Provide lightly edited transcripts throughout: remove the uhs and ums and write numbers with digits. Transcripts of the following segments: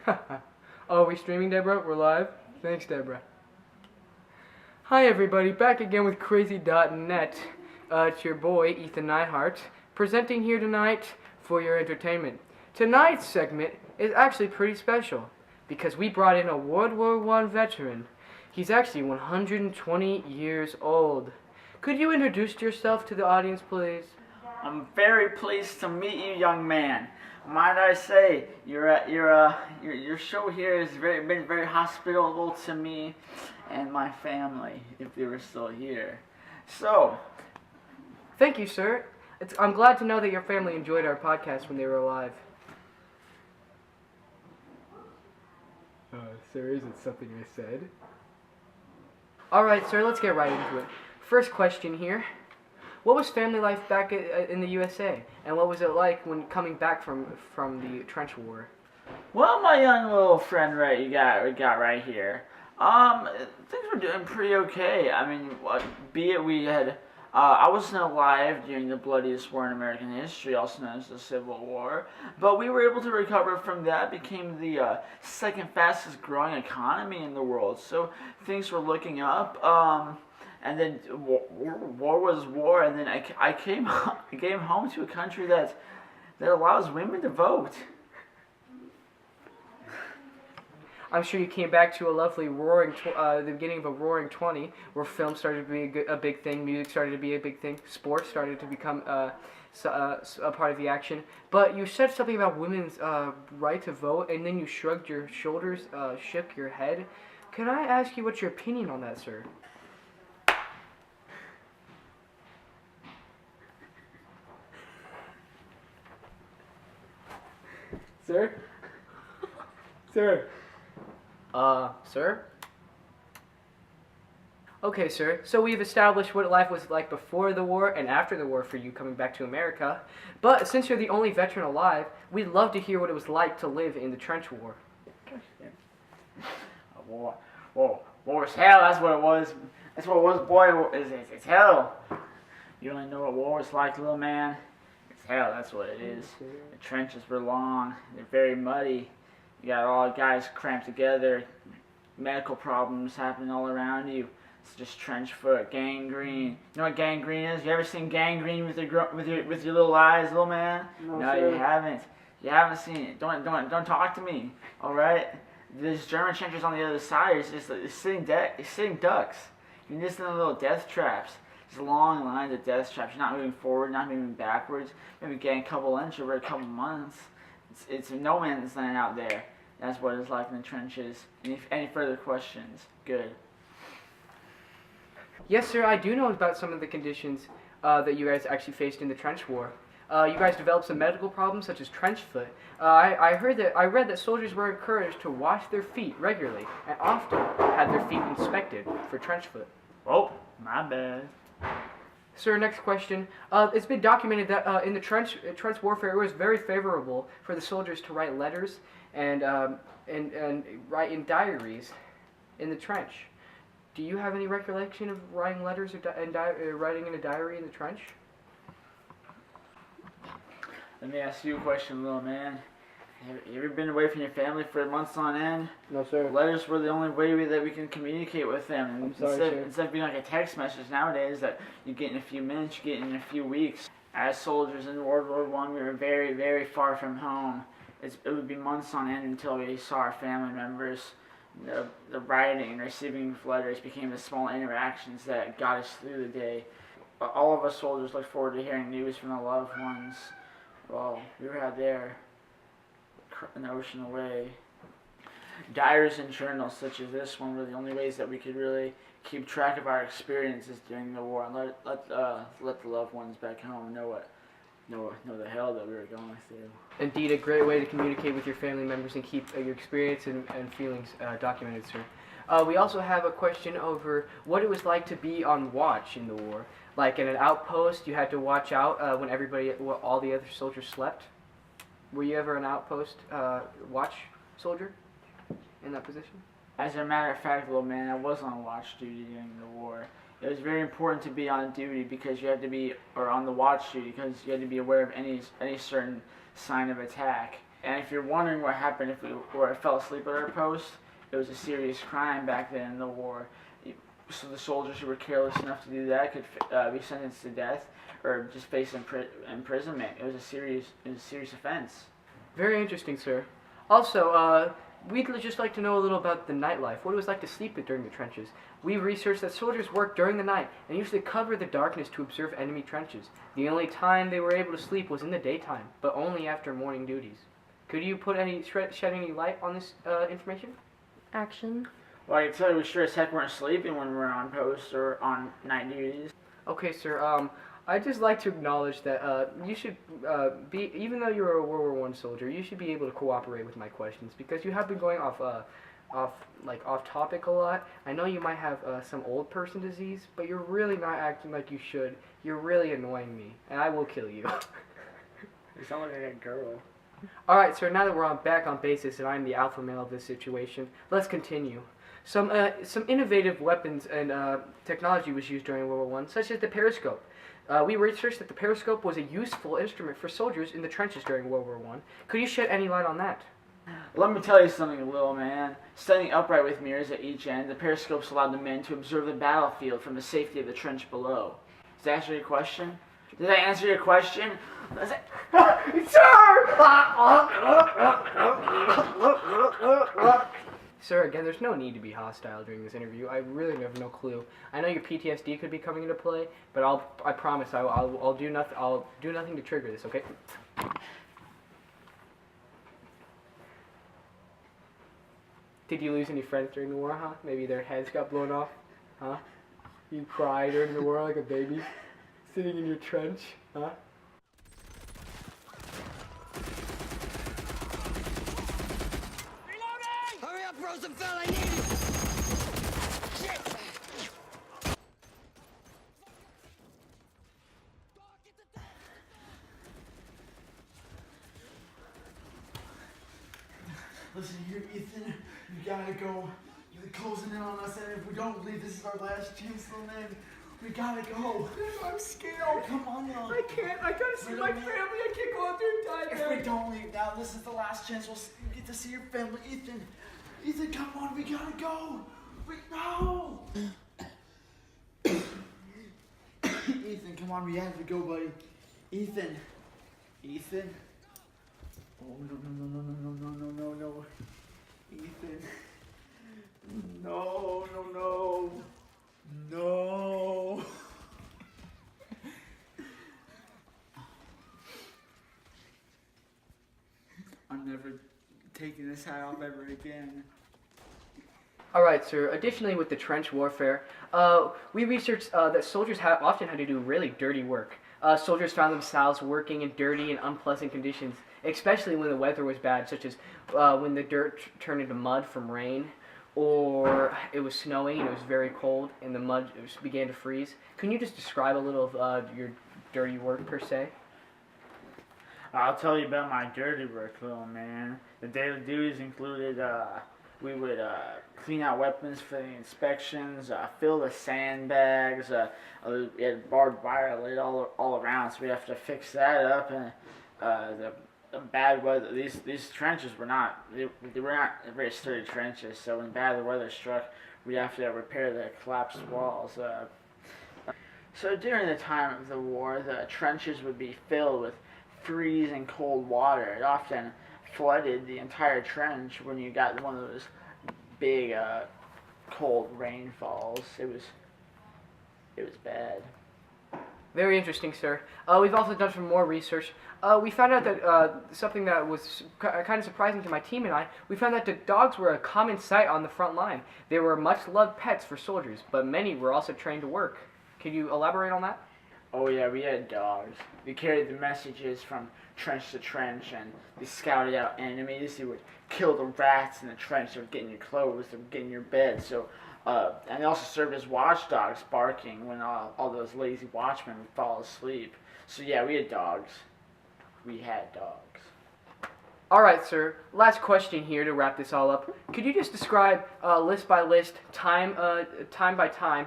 Oh, are we streaming, Deborah? We're live? Thanks, Deborah. Hi, everybody. Back again with Crazy.net. It's your boy, Ethan Neihart, presenting here tonight for your entertainment. Tonight's segment is actually pretty special because we brought in a World War I veteran. He's actually 120 years old. Could you introduce yourself to the audience, please? I'm very pleased to meet you, young man. Might I say, your show here has been very hospitable to me and my family, if they were still here. So, Thank you, sir. I'm glad to know that your family enjoyed our podcast when they were alive. Sir, isn't something I said? Alright, sir, let's get right into it. First question here. What was family life back in the USA? And what was it like when coming back from the trench war? well, my young little friend, right, we got right here. Things were doing pretty okay. I mean, be it we had, I wasn't alive during the bloodiest war in American history, also known as the Civil War, but we were able to recover from that, became the second fastest growing economy in the world, so things were looking up. And then war was war, and then I came home to a country that allows women to vote. I'm sure you came back to a lovely the beginning of a roaring 20, where film started to be a big thing, music started to be a big thing, sports started to become a part of the action. But you said something about women's right to vote, and then you shrugged your shoulders, shook your head. Can I ask you what's your opinion on that, sir? Sir? Sir? Sir? Okay, sir. So we've established what life was like before the war and after the war for you coming back to America. But since you're the only veteran alive, we'd love to hear what it was like to live in the trench war. War was hell. That's what it was. That's what it was, boy. It's hell. You only know what war was like, little man. It's hell. That's what it is. The trenches were long. They're very muddy. You got all the guys cramped together. Medical problems happening all around you. It's just trench foot, gangrene. You know what gangrene is? You ever seen gangrene with your little eyes, little man? No, you haven't. You haven't seen it. Don't talk to me. All right. There's German trenches on the other side. It's just it's sitting ducks. You're just in little death traps. Just long lines of death traps. You're not moving forward, not moving backwards. Maybe getting a couple inches over a couple months. It's no man's land out there. That's what it's like in the trenches. Any further questions? Good. Yes, sir, I do know about some of the conditions that you guys actually faced in the trench war. You guys developed some medical problems such as trench foot. I read that soldiers were encouraged to wash their feet regularly and often had their feet inspected for trench foot. Oh, my bad. Sir, next question. It's been documented that in the trench warfare, it was very favorable for the soldiers to write letters and write in diaries in the trench. Do you have any recollection of writing letters or writing in a diary in the trench? Let me ask you a question, little man. Have you ever been away from your family for months on end? No, sir. Letters were the only way that we can communicate with them. I'm sorry, sir. Instead of being like a text message nowadays that you get in a few minutes, you get in a few weeks. As soldiers in World War I, we were very, very far from home. It would be months on end until we saw our family members. The writing and receiving of letters became the small interactions that got us through the day. All of us soldiers look forward to hearing news from the loved ones. Well, we were out there, an ocean away. Diaries and journals such as this one were the only ways that we could really keep track of our experiences during the war and let the loved ones back home know the hell that we were going through. Indeed, a great way to communicate with your family members and keep your experience and feelings documented, sir. We also have a question over what it was like to be on watch in the war. Like in an outpost, you had to watch out when all the other soldiers slept. Were you ever an outpost watch soldier in that position? As a matter of fact, little man, I was on watch duty during the war. It was very important to be on duty because you had to be, or on the watch duty, because you had to be aware of any certain sign of attack. And if you're wondering what happened if we were fell asleep at our post, it was a serious crime back then in the war. So the soldiers who were careless enough to do that could be sentenced to death or just face imprisonment. It was a serious offense. Very interesting, sir. Also, we'd just like to know a little about the nightlife, what it was like to sleep during the trenches. We researched that soldiers worked during the night and usually cover the darkness to observe enemy trenches. The only time they were able to sleep was in the daytime, but only after morning duties. Could you shed any light on this information? Action. Well, I can tell you we sure as heck weren't sleeping when we were on post or on night duties. Okay, sir. I'd just like to acknowledge that you should be, even though you're a World War I soldier, you should be able to cooperate with my questions because you have been going off topic a lot. I know you might have some old person disease, but you're really not acting like you should. You're really annoying me, and I will kill you. You sound like a girl. All right, sir. Now that we're back on basis, and I'm the alpha male of this situation, let's continue. Some innovative weapons and technology was used during World War I, such as the periscope. We researched that the periscope was a useful instrument for soldiers in the trenches during World War I. Could you shed any light on that? Let me tell you something, little man. Standing upright with mirrors at each end, the periscopes allowed the men to observe the battlefield from the safety of the trench below. Does that answer your question? Did I answer your question? Sir, again, there's no need to be hostile during this interview. I really have no clue. I know your PTSD could be coming into play, but I promise I'll do nothing. I'll do nothing to trigger this. Okay? Did you lose any friends during the war, huh? Maybe their heads got blown off, huh? You cried during the war like a baby, sitting in your trench, huh? Hurry up, Rosenfeld, I need you! Shit! Listen here, Ethan, you gotta go. You're closing in on us, and if we don't leave, this is our last chance, little man. We gotta go. I'm scared. Come on now. I can't. I gotta see my family. I can't go out there and die. If we don't leave now, this is the last chance we'll get to see your family, Ethan. Ethan, come on, we gotta go. No. Ethan, come on, we have to go, buddy. Ethan. Ethan. Oh no. Ethan. No. I'm never taking this hat off ever again. Alright, sir. Additionally, with the trench warfare, we researched that soldiers often had to do really dirty work. Soldiers found themselves working in dirty and unpleasant conditions, especially when the weather was bad, such as when the dirt turned into mud from rain, or it was snowing and it was very cold and the mud began to freeze. Can you just describe a little of your dirty work per se? I'll tell you about my dirty work, little man. The daily duties included we would clean out weapons for the inspections, fill the sandbags, we had barbed wire laid all around, so we have to fix that up. And the bad weather, these trenches were not very sturdy trenches, so when bad weather struck, we'd have to repair the collapsed walls. So during the time of the war, the trenches would be filled with freezing cold water. It often flooded the entire trench when you got one of those big cold rainfalls. It was bad. Very interesting, sir. We've also done some more research. We found out that something that was kind of surprising to my team and I, we found out that dogs were a common sight on the front line. They were much-loved pets for soldiers, but many were also trained to work. Can you elaborate on that? Oh yeah, we had dogs. We carried the messages from trench to trench, and they scouted out enemies. They would kill the rats in the trench. They would get in your clothes. They would get in your bed. So, and they also served as watchdogs, barking when all those lazy watchmen would fall asleep. So yeah, we had dogs. We had dogs. All right, sir. Last question here to wrap this all up. Could you just describe list by list, time by time,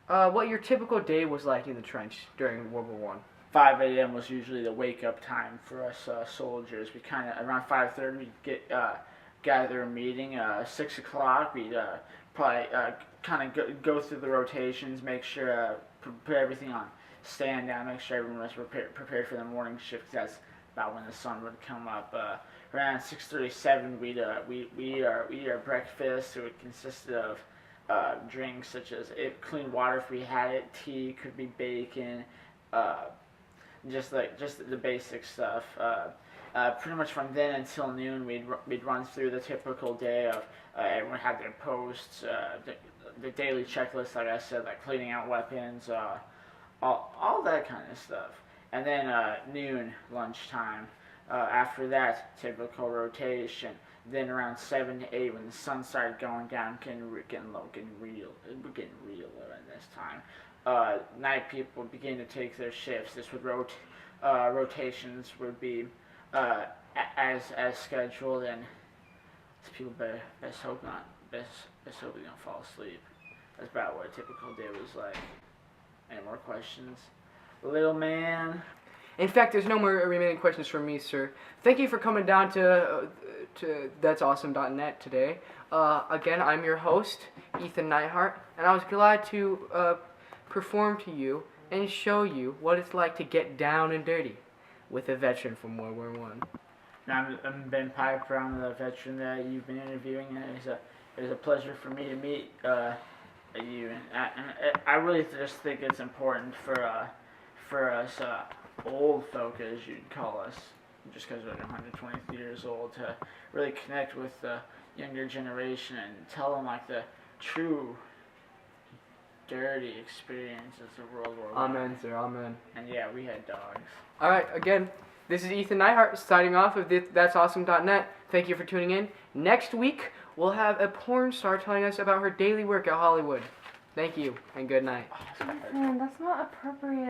what your typical day was like in the trench during World War I? 5 a.m. was usually the wake up time for us soldiers. We kind of around 5:30 we'd get gather a meeting. 6 o'clock we'd probably kind of go through the rotations, make sure put everything on stand down, make sure everyone was prepared for the morning shift. That's about when the sun would come up. Around 6:37 we'd eat our breakfast. It would consist of drinks such as clean water if we had it, tea, could be bacon, just the basic stuff. Pretty much from then until noon, we'd run through the typical day of everyone had their posts, the daily checklist, like I said, like cleaning out weapons, all that kind of stuff. And then noon, lunchtime. After that, typical rotation. Then around 7 to 8, when the sun started going down, getting real around this time. Night people begin to take their shifts. This would rotations would be as scheduled, and people best hope we don't fall asleep. That's about what a typical day was like. Any more questions, little man? In fact, there's no more remaining questions from me, sir. Thank you for coming down to that'sawesome.net today. Again, I'm your host, Ethan Neihart, and I was glad to perform to you and show you what it's like to get down and dirty with a veteran from World War I. I'm Ben Piper. I'm the veteran that you've been interviewing, and it was a pleasure for me to meet you. And I really just think it's important for us old folk, as you'd call us, just because we're 120 years old, to really connect with the younger generation and tell them like the true dirty experiences of World War I. Amen, sir. Amen. And yeah, we had dogs. All right, again, this is Ethan Neihart signing off of that'sawesome.net. Thank you for tuning in. Next week, we'll have a porn star telling us about her daily work at Hollywood. Thank you, and good night. Man, that's not appropriate.